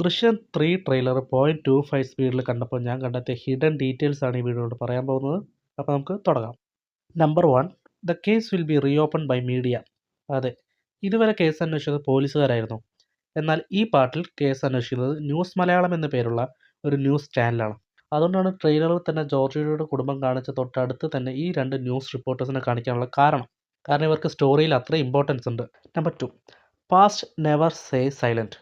ദൃശ്യം 3 ട്രെയിലർ 0.25 സ്പീഡിൽ കണ്ടപ്പോൾ ഞാൻ കണ്ടെത്തിയ ഹിഡൻ ഡീറ്റെയിൽസ് ആണ് ഈ വീഡിയോയിൽ പറയാൻ പോകുന്നത്. അപ്പോൾ നമുക്ക് തുടങ്ങാം. Number 1, the case will be reopen by media. അതെ, ഇതുവരെ കേസ് അന്വേഷിച്ചത് പോലീസുകാരായിരുന്നു. എന്നാൽ ഈ പാർട്ടിൽ കേസ് അന്വേഷിക്കുന്നത് ന്യൂസ് മലയാളം എന്ന പേരുള്ള ഒരു ന്യൂസ് ചാനലാണ്. അതുകൊണ്ടാണ് ട്രെയിലറിൽ തന്നെ ജോർജിയുടെ കുടുംബം കാണിച്ച തൊട്ടടുത്ത് തന്നെ ഈ 2 ന്യൂസ് റിപ്പോർട്ടേഴ്സിനെ കാണിക്കാനുള്ള കാരണം ഇവർക്ക് സ്റ്റോറിയിൽ അത്ര ഇമ്പോർട്ടൻസ് ഉണ്ട്. Number 2, past never say silent.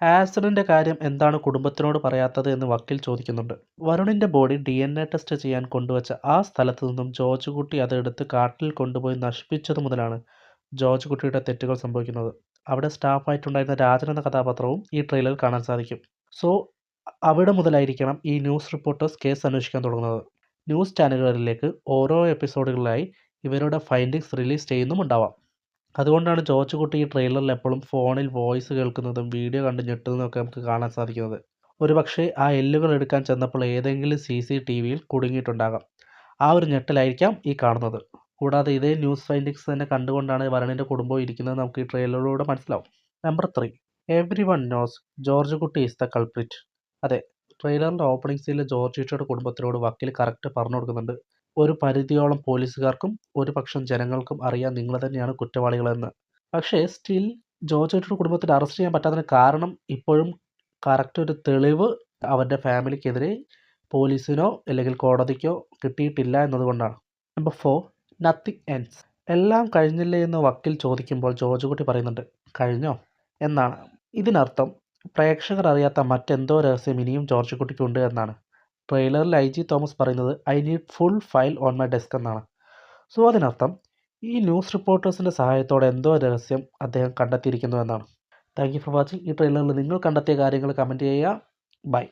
ആക്സിഡൻ്റെ കാര്യം എന്താണ് കുടുംബത്തിനോട് പറയാത്തത് എന്ന് വക്കീൽ ചോദിക്കുന്നുണ്ട്. വരുണിൻ്റെ ബോഡി DNA ടെസ്റ്റ് ചെയ്യാൻ കൊണ്ടുവച്ച ആ സ്ഥലത്ത് നിന്നും ജോർജ് കുട്ടി അതെടുത്ത് കാട്ടിൽ കൊണ്ടുപോയി നശിപ്പിച്ചത് മുതലാണ് ജോർജ് കുട്ടിയുടെ തെറ്റുകൾ സംഭവിക്കുന്നത്. അവിടെ സ്റ്റാഫായിട്ടുണ്ടായിരുന്ന രാജൻ എന്ന കഥാപാത്രവും ഈ ട്രെയിലറിൽ കാണാൻ സാധിക്കും. സോ അവിടെ മുതലായിരിക്കണം ഈ ന്യൂസ് റിപ്പോർട്ടേഴ്സ് കേസ് അന്വേഷിക്കാൻ തുടങ്ങുന്നത്. ന്യൂസ് ചാനലുകളിലേക്ക് ഓരോ എപ്പിസോഡുകളിലായി ഇവരുടെ ഫൈൻഡിങ്സ് റിലീസ് ചെയ്യുന്നുമുണ്ടാവാം. അതുകൊണ്ടാണ് ജോർജ് കുട്ടി ഈ ട്രെയിലറിൽ എപ്പോഴും ഫോണിൽ വോയിസ് കേൾക്കുന്നതും വീഡിയോ കണ്ട് ഞെട്ടുന്നതൊക്കെ നമുക്ക് കാണാൻ സാധിക്കുന്നത്. ഒരുപക്ഷെ ആ എല്ലുകൾ എടുക്കാൻ ചെന്നപ്പോൾ ഏതെങ്കിലും CCTVയിൽ കുടുങ്ങിയിട്ടുണ്ടാകാം. ആ ഒരു ഞെട്ടലായിരിക്കാം ഈ കാണുന്നത്. കൂടാതെ ഇതേ ന്യൂസ് ഫൈൻഡിങ്സ് തന്നെ കണ്ടുകൊണ്ടാണ് വരുണിൻ്റെ കുടുംബം ഇരിക്കുന്നത് നമുക്ക് ഈ ട്രെയിലറിലൂടെ മനസ്സിലാവും. നമ്പർ 3, എവ്രിവൺ നോസ് ജോർജ് കുട്ടി ഈസ് ദ കൾപ്രിറ്റ്. അതെ, ട്രെയിലറിൻ്റെ ഓപ്പണിംഗ് സീനിൽ ജോർജ് കുട്ടിയുടെ കുടുംബത്തിനോട് വക്കീൽ കറക്റ്റ് പറഞ്ഞു കൊടുക്കുന്നുണ്ട്. ഒരു പരിധിയോളം പോലീസുകാർക്കും ഒരു പക്ഷം ജനങ്ങൾക്കും അറിയാം നിങ്ങൾ തന്നെയാണ് കുറ്റവാളികളെന്ന്. പക്ഷേ സ്റ്റിൽ ജോർജ് കുട്ടിയുടെ കുടുംബത്തിന് അറസ്റ്റ് ചെയ്യാൻ പറ്റാത്തതിന് കാരണം ഇപ്പോഴും കറക്റ്റ് ഒരു തെളിവ് അവരുടെ ഫാമിലിക്കെതിരെ പോലീസിനോ അല്ലെങ്കിൽ കോടതിക്കോ കിട്ടിയിട്ടില്ല എന്നതുകൊണ്ടാണ്. Number 4, nothing ends. എല്ലാം കഴിഞ്ഞില്ലേ എന്ന് വക്കീൽ ചോദിക്കുമ്പോൾ ജോർജ് കുട്ടി പറയുന്നുണ്ട്, കഴിഞ്ഞോ എന്നാണ്. ഇതിനർത്ഥം പ്രേക്ഷകർ അറിയാത്ത മറ്റെന്തോ രഹസ്യം ഇനിയും ജോർജ് കുട്ടിക്കുണ്ട് എന്നാണ്. ട്രെയിലറിൽ IG തോമസ് പറയുന്നത് I need full file on my desk എന്നാണ്. സോ അതിനർത്ഥം ഈ ന്യൂസ് റിപ്പോർട്ടേഴ്സിൻ്റെ സഹായത്തോടെ എന്തോ രഹസ്യം അദ്ദേഹം കണ്ടെത്തിയിരിക്കുന്നു എന്നാണ്. Thank you for watching. ഈ ട്രെയിലറിൽ നിങ്ങൾ കണ്ടെത്തിയ കാര്യങ്ങൾ കമൻറ്റ് ചെയ്യുക. ബൈ.